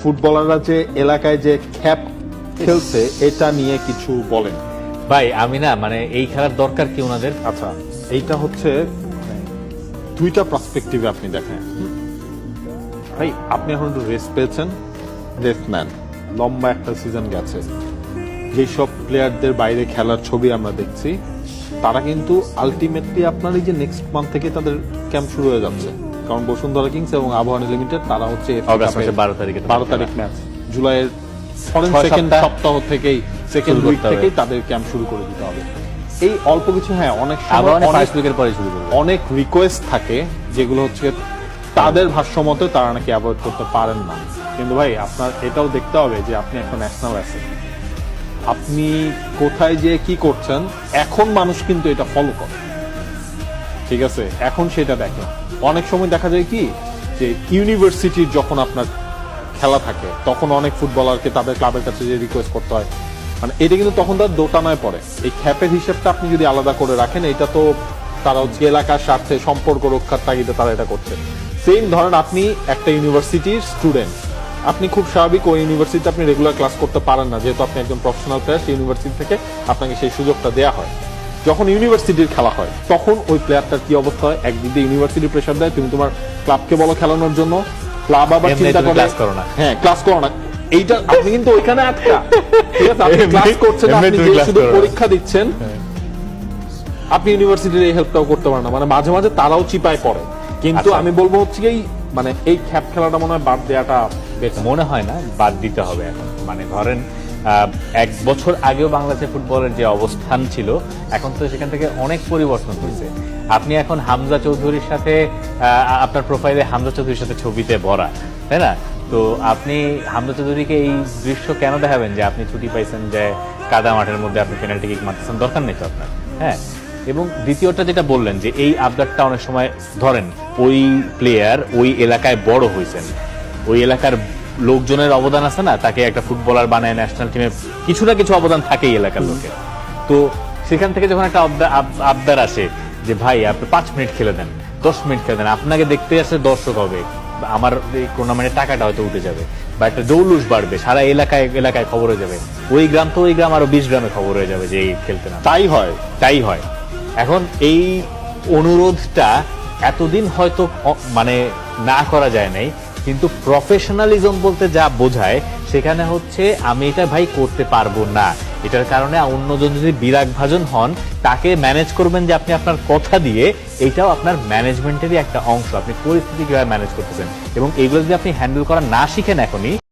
ফুটবলাররা যে এলাকায় যে খ্যাপ খেলছে এটা নিয়ে কিছু বলেন ভাই। আমি না মানে এই খেলার দরকার কি ওনাদের? আচ্ছা, এইটা হচ্ছে দুইটা পার্সপেক্টিভে আপনি দেখেন ভাই। আপনি এখন একটু রেস্ট পেয়েছেন, রেস্ট নেন। লম্বা একটা সিজন গেছে, যেসব প্লেয়ারদের বাইরে খেলার ছবি আমরা দেখছি তারা কিন্তু আলটিমেটলি আপনার এই যে নেক্সট মান্থ থেকে তাদের ক্যাম্প শুরু হয়ে যাচ্ছে। কারণ বসুন্ধরা কিংস এবং আবাহনী লিমিটেড তারা হচ্ছে 12 তারিখ ম্যাচ, জুলাইয়ের সেকেন্ড সপ্তাহ থেকেই সেকেন্ড উইক থেকেই তাদের ক্যাম্প শুরু করে দিতে হবে। এই অল্প কিছু অনেক অনেক রিকোয়েস্ট থাকে যেগুলো হচ্ছে তাদের ভাষ্যমতে তারা নাকি অ্যাভয়েড করতে পারেন না। কিন্তু ভাই আপনার এটাও দেখতে হবে যে আপনি একটা ন্যাশনাল অ্যাসেট, আপনি কোথায় যে কি করছেন এখন মানুষ কিন্তু এটা ফলো করে, ঠিক আছে? এখন সেটা দেখে। অনেক সময় দেখা যায় কি যে ইউনিভার্সিটির যখন আপনার খেলা থাকে তখন অনেক ফুটবলারকে তাদের ক্লাবের কাছে যে রিকোয়েস্ট করতে হয়, মানে এটা কিন্তু তখন তার দোটানায় পড়ে। এই খ্যাপের হিসেবটা আপনি যদি আলাদা করে রাখেন, এটা তো তারা হচ্ছে এলাকার স্বার্থে সম্পর্ক রক্ষার তাগিদে তারা এটা করছে। সেম ধরেন আপনি একটা ইউনিভার্সিটির স্টুডেন্ট, আপনি খুব স্বাভাবিক ওই ইউনিভার্সিটিতে আপনি রেগুলার ক্লাস করতে পারেন না, যেহেতু আপনি একজন প্রফেশনাল প্লেয়ার। সেই ইউনিভার্সিটি থেকে আপনাকে সেই সুযোগটা দেওয়া হয়। যখন ইউনিভার্সিটির খেলা হয় তখন ওই প্লেয়ারটার কি অবস্থা হয়? একদিক দিয়ে ইউনিভার্সিটি প্রেশার দেয়, তুমি তোমার ক্লাবকে বলো খেলানোর জন্য, ক্লাব আবার চিন্তা করে ক্লাস করো না। এইটা আপনি কিন্তু ওইখানে আটকা, ঠিক আছে? আপনি ক্লাস করছেন, আপনি শুধু পরীক্ষা দিচ্ছেন, আপনি ইউনিভার্সিটির এই হেল্পটাও করতে পারেন না। মানে মাঝে মাঝে তারাও চিপায় পড়ে। কিন্তু আমি বলবো হচ্ছে কি, মানে এই খ্যাপ খেলাটা মনে হয় বাদ দেওয়াটা মনে হয় না বাদ দিতে হবে এখন। মানে ধরেন 1 বছর আগেও বাংলাদেশের ফুটবলের যে অবস্থান ছিল, এখন তো সেখান থেকে অনেক পরিবর্তন হয়েছে। আপনি এখন হামজা চৌধুরীর সাথে আপনার প্রোফাইলে হামজা চৌধুরীর সাথে ছবিতে ভরা, তাই না? তো আপনি হামজা চৌধুরীকে এই দৃশ্য কেন দেখাবেন যে আপনি ছুটি পাইছেন, যে কাদা মাঠের মধ্যে আপনি পেনাল্টি কিক মারতেছেন? দরকার নেই তো আপনার। হ্যাঁ, এবং দ্বিতীয়টা যেটা বললেন যে এই আবদারটা অনেক সময় ধরেন ওই প্লেয়ার ওই এলাকায় বড় হয়েছেন, ওই এলাকার লোকজনের অবদান আছে না, তাকে একটা ফুটবলার বানায় ন্যাশনাল টিমে কিছু না কিছু অবদান থাকেই এলাকার লোকের। তো সেখান থেকে যখন একটা আবদার আসে যে ভাই আপনি 5 মিনিট খেলে দেন, 10 মিনিট খেলে দেন, আপনাকে দেখতে আসে দর্শক হবে, আমার এই টুর্নামেন্টের টাকাটা হয়তো উঠে যাবে বা একটা জৌলুস বাড়বে, সারা এলাকায় খবর হয়ে যাবে, ওই গ্রাম তো ওই গ্রাম আরো 20 গ্রামে খবর হয়ে যাবে যে এই খেলতে না। তাই হয়। এখন এই অনুরোধটা এতদিন হয়তো মানে না করা যায় নাই, কিন্তু প্রফেশনালিজম বলতে যা বোঝায় সেখানে হচ্ছে আমি এটা ভাই করতে পারবো না। এটার কারণে অন্যজন যদি বিরাগ ভাজন হন, তাকে ম্যানেজ করবেন যে আপনি আপনার কথা দিয়ে, এটাও আপনার ম্যানেজমেন্টেরই একটা অংশ। আপনি পরিস্থিতি কিভাবে ম্যানেজ করতেছেন এবং এইগুলো যদি আপনি হ্যান্ডেল করা না শিখেন এখনই,